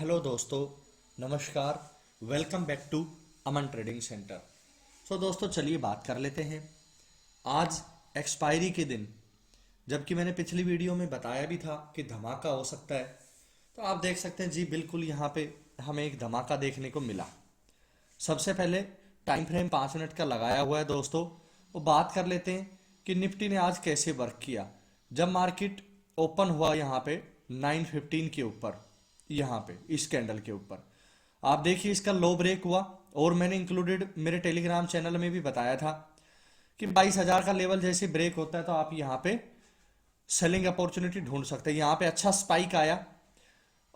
Hello दोस्तों, नमस्कार। Welcome back to Aman trading centre. दोस्तों चलिए बात कर लेते हैं। आज एक्सपायरी के दिन, जबकि मैंने पिछली वीडियो में बताया भी था कि धमाका हो सकता है, तो आप देख सकते हैं जी बिल्कुल यहाँ पे हमें एक धमाका देखने को मिला। सबसे पहले टाइम फ्रेम 5 मिनट का लगाया हुआ है दोस्तों। वो बात कर लेते हैं कि निफ्टी ने आज कैसे वर्क किया। जब मार्केट ओपन हुआ यहाँ पे 915 के ऊपर, यहाँ पे इस कैंडल के ऊपर आप देखिए इसका लो ब्रेक हुआ, और मैंने इंक्लूडेड मेरे टेलीग्राम चैनल में भी बताया था कि 22,000 का लेवल जैसे ब्रेक होता है तो आप यहाँ पे सेलिंग अपॉर्चुनिटी ढूंढ सकते हैं। यहाँ पे अच्छा स्पाइक आया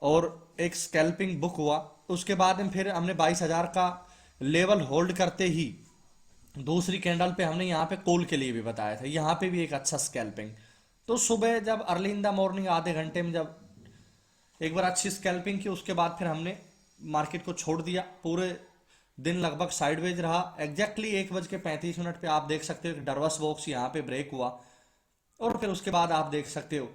और एक स्कैल्पिंग बुक हुआ। उसके बाद में फिर हमने 22,000 का लेवल होल्ड करते ही दूसरी कैंडल पे हमने यहाँ पे कॉल के लिए भी बताया था, यहाँ पे भी एक अच्छा स्कैल्पिंग। तो सुबह जब अर्ली इन द मॉर्निंग आधे घंटे में जब एक बार अच्छी स्कैल्पिंग की, उसके बाद फिर हमने मार्केट को छोड़ दिया। पूरे दिन लगभग साइडवेज रहा। एग्जैक्टली 1:35 पे आप देख सकते हो कि डरवस बॉक्स यहाँ पे ब्रेक हुआ, और फिर उसके बाद आप देख सकते हो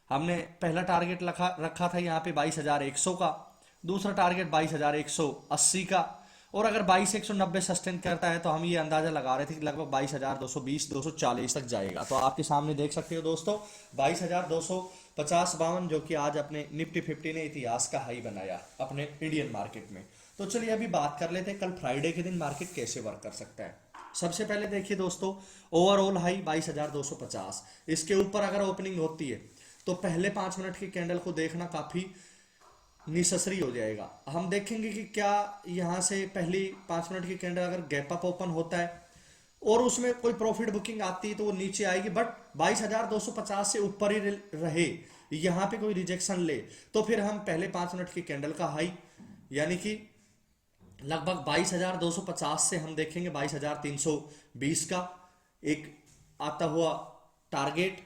हमने पहला टारगेट रखा था यहाँ पे 22,100 का, दूसरा टारगेट 22,180 का, और अगर 22,190 सस्टेन करता है तो हम ये अंदाजा लगा रहे थे कि लगभग 22,220 240 तक जाएगा। तो आपके सामने देख सकते हो दोस्तों 22,250-52, जो कि आज अपने निफ्टी 50 ने इतिहास का हाई बनाया अपने इंडियन मार्केट में। तो चलिए अभी बात कर लेते हैं कल फ्राइडे के दिन मार्केट कैसे वर्क कर सकता है। सबसे पहले देखिए दोस्तों, ओवरऑल हाई 22,250, इसके ऊपर अगर ओपनिंग होती है तो पहले 5 मिनट की कैंडल को देखना काफी नेसेसरी हो जाएगा। हम देखेंगे कि क्या यहां से पहली 5 मिनट की कैंडल अगर गैप अप ओपन होता है और उसमें कोई प्रॉफिट बुकिंग आती है तो वो नीचे आएगी, बट 22,250 से ऊपर ही रहे, यहां पे कोई रिजेक्शन ले तो फिर हम पहले 5 मिनट की कैंडल का हाई यानी कि लगभग 22,250 से हम देखेंगे 22,320 का एक आता हुआ टारगेट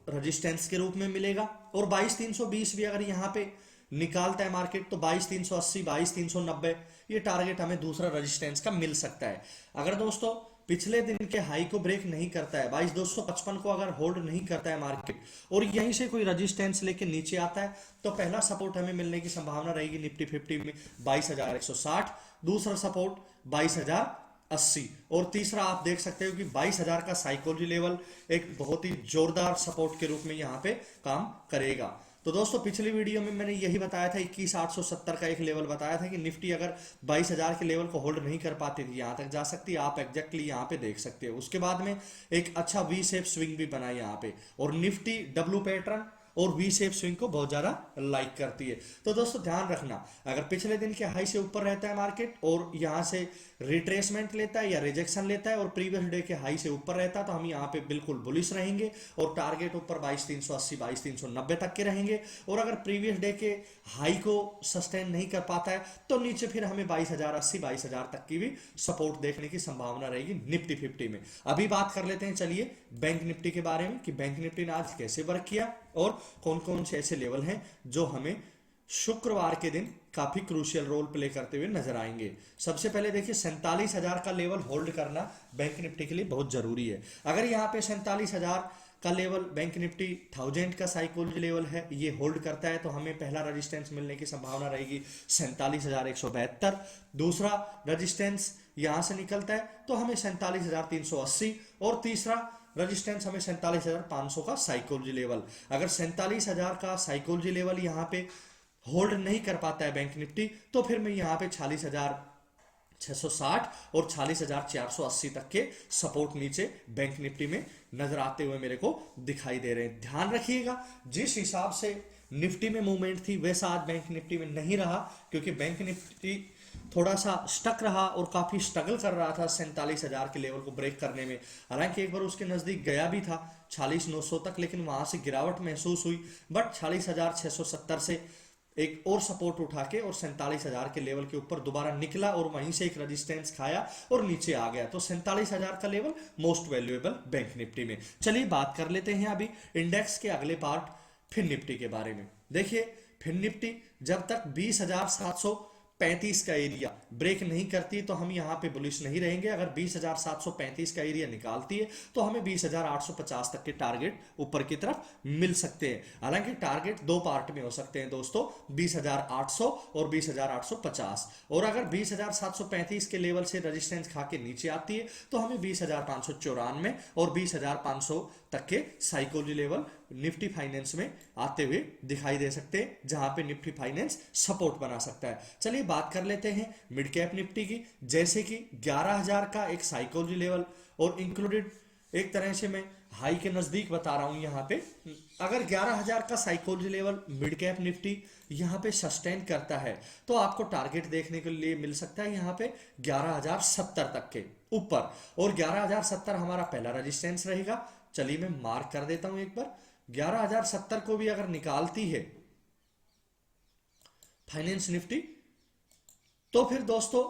रेजिस्टेंस के रूप में मिलेगा। और 22,320 भी अगर यहाँ पे निकालता है मार्केट तो 22,380 22,390 ये टारगेट हमें दूसरा रेजिस्टेंस का मिल सकता है। अगर दोस्तों पिछले दिन के हाई को ब्रेक नहीं करता है, 22,255 को अगर होल्ड नहीं करता है मार्केट और यहीं से कोई रेजिस्टेंस लेके नीचे आता है तो पहला सपोर्ट हमें मिलने की संभावना रहेगी निफ्टी 50 में 22,160, दूसरा सपोर्ट 22,080, और तीसरा आप देख सकते हो कि 22,000 का साइकोलॉजी लेवल एक बहुत ही जोरदार सपोर्ट के रूप में यहाँ पे काम करेगा। तो दोस्तों पिछली वीडियो में मैंने यही बताया था, 21,870 का एक लेवल बताया था कि निफ्टी अगर 22,000 के लेवल को होल्ड नहीं कर पाती थी यहाँ तक जा सकती है। आप एग्जैक्टली यहाँ पे देख सकते हो। उसके बाद में एक अच्छा वी शेप स्विंग भी बना यहाँ पे, और निफ्टी डब्ल्यू पैटर्न और वी शेप स्विंग को बहुत ज्यादा लाइक करती है। तो दोस्तों ध्यान रखना, अगर पिछले दिन के हाई से ऊपर रहता है मार्केट और यहां से रिट्रेसमेंट लेता है या रिजेक्शन लेता है और प्रीवियस डे के हाई से ऊपर रहता है तो हम यहाँ पे बिल्कुल बुलिश रहेंगे और टारगेट ऊपर 22,380 22,390 तक के रहेंगे। और अगर प्रीवियस डे के हाई को सस्टेन नहीं कर पाता है तो नीचे फिर हमें 22,080 22,000 तक की भी सपोर्ट देखने की संभावना रहेगी निफ्टी 50 में। अभी बात कर लेते हैं चलिए बैंक निफ्टी के बारे में कि बैंक निफ्टी ने आज कैसे वर्क किया और कौन कौन से ऐसे लेवल हैं जो हमें शुक्रवार के दिन काफी क्रूशियल रोल प्ले करते हुए नजर आएंगे। सबसे पहले देखिए 47,000 का लेवल होल्ड करना बैंक निफ्टी के लिए बहुत जरूरी है। अगर यहाँ पे 47,000 का लेवल बैंक निफ्टी 1000 का साइकोलॉजी लेवल है, ये होल्ड करता है तो हमें पहला रेजिस्टेंस मिलने की संभावना रहेगी 47,172, दूसरा रेजिस्टेंस यहां से निकलता है तो हमें 47,380, और तीसरा रेजिस्टेंस हमें 47,500 का साइकोलॉजी लेवल। अगर 47,000 का साइकोलॉजी लेवल यहाँ पे होल्ड नहीं कर पाता है बैंक निफ्टी तो फिर मैं यहाँ पे 46,660 और 46,480 तक के सपोर्ट नीचे बैंक निफ्टी में नजर आते हुए मेरे को दिखाई दे रहे हैं। ध्यान रखिएगा, जिस हिसाब से निफ्टी में मूवमेंट थी वैसा आज बैंक निफ्टी में नहीं रहा, क्योंकि बैंक निफ्टी थोड़ा सा स्टक रहा और काफी स्ट्रगल कर रहा था 47,000 के लेवल को ब्रेक करने में। हालांकि एक बार उसके नजदीक गया भी था 46,900 तक, लेकिन वहां से गिरावट महसूस हुई, बट 46,670 से एक और सपोर्ट उठा के और 47,000 के लेवल के ऊपर दोबारा निकला और वहीं से एक रेजिस्टेंस खाया और नीचे आ गया। तो 47,000 का level most valuable bank Nifty में। चलिए बात कर लेते हैं अभी इंडेक्स के अगले पार्ट फिन निफ्टी के बारे में। देखिए फिन निफ्टी जब तक 20,700 20,735 का एरिया ब्रेक नहीं करती तो हम यहाँ पे बुलिश नहीं रहेंगे। अगर 20,735 का एरिया निकालती है तो हमें 20,850 तक के टारगेट ऊपर की तरफ मिल सकते हैं। हालांकि टारगेट दो पार्ट में हो सकते हैं दोस्तों, 20,800 और 20,850। और अगर 20,735 के लेवल से रेजिस्टेंस खा के नीचे आती है तो हमें 20,594 और 20,500 तक के साइकोलॉजी लेवल निफ्टी फाइनेंस में आते हुए दिखाई दे सकते हैं, जहां पे निफ्टी फाइनेंस सपोर्ट बना सकता है। चलिए बात कर लेते हैं मिड कैप निफ्टी की। जैसे कि 11,000 का एक साइकोलॉजी लेवल और इंक्लूडेड एक तरह से मैं हाई के नजदीक बता रहा हूं यहां पे। अगर 11,000 का psychology level mid cap Nifty यहां पे सस्टेन करता है तो आपको टारगेट देखने के लिए मिल सकता है यहां पे 11,070 तक के ऊपर, और 11,070 हमारा पहला रेजिस्टेंस रहेगा। चलिए मैं मार्क कर देता हूं एक बार। 11,070 को भी अगर निकालती है फाइनेंस निफ्टी तो फिर दोस्तों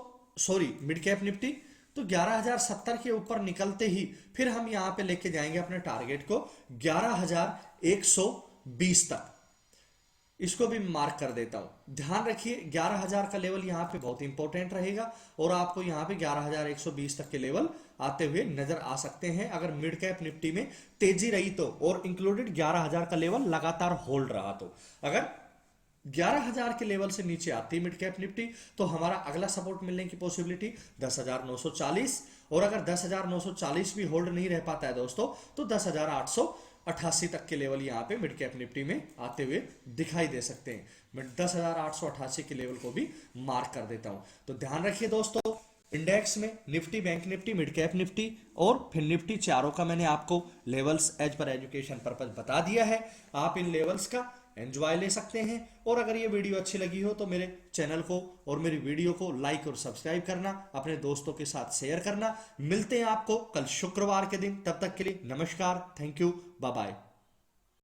मिड कैप निफ्टी, तो 11,070 के ऊपर निकलते ही फिर हम यहां पे लेके जाएंगे अपने टारगेट को 11,120 तक। इसको भी मार्क कर देता हूं। ध्यान रखिए 11,000 का लेवल यहां पे बहुत इंपॉर्टेंट रहेगा और आपको यहां पे 11,120 तक के लेवल आते हुए नजर आ सकते हैं अगर मिड कैप निफ्टी में तेजी रही तो, और इंक्लूडेड 11,000 का लेवल लगातार होल्ड रहा तो। अगर 11,000 के लेवल से नीचे आती है मिड कैप निफ्टी तो हमारा अगला सपोर्ट मिलने की पॉसिबिलिटी 10,940, और अगर 10,940 भी होल्ड नहीं रह पाता है दोस्तों तो 10,888 तक के लेवल यहां पे मिड कैप निफ्टी में आते हुए दिखाई दे सकते हैं। मैं 10,888 के लेवल को भी मार्क कर देता हूं। तो ध्यान रखिए दोस्तों, इंडेक्स में Nifty, bank Nifty, mid cap Nifty और फिर निफ्टी, चारों का मैंने आपको levels as per education purpose बता दिया है। आप इन लेवल्स का एंजॉय ले सकते हैं। और अगर ये वीडियो अच्छी लगी हो तो मेरे चैनल को और मेरी वीडियो को लाइक और सब्सक्राइब करना, अपने दोस्तों के साथ शेयर करना। मिलते हैं आपको कल शुक्रवार के दिन, तब तक के लिए नमस्कार, थैंक यू, बाय बाय।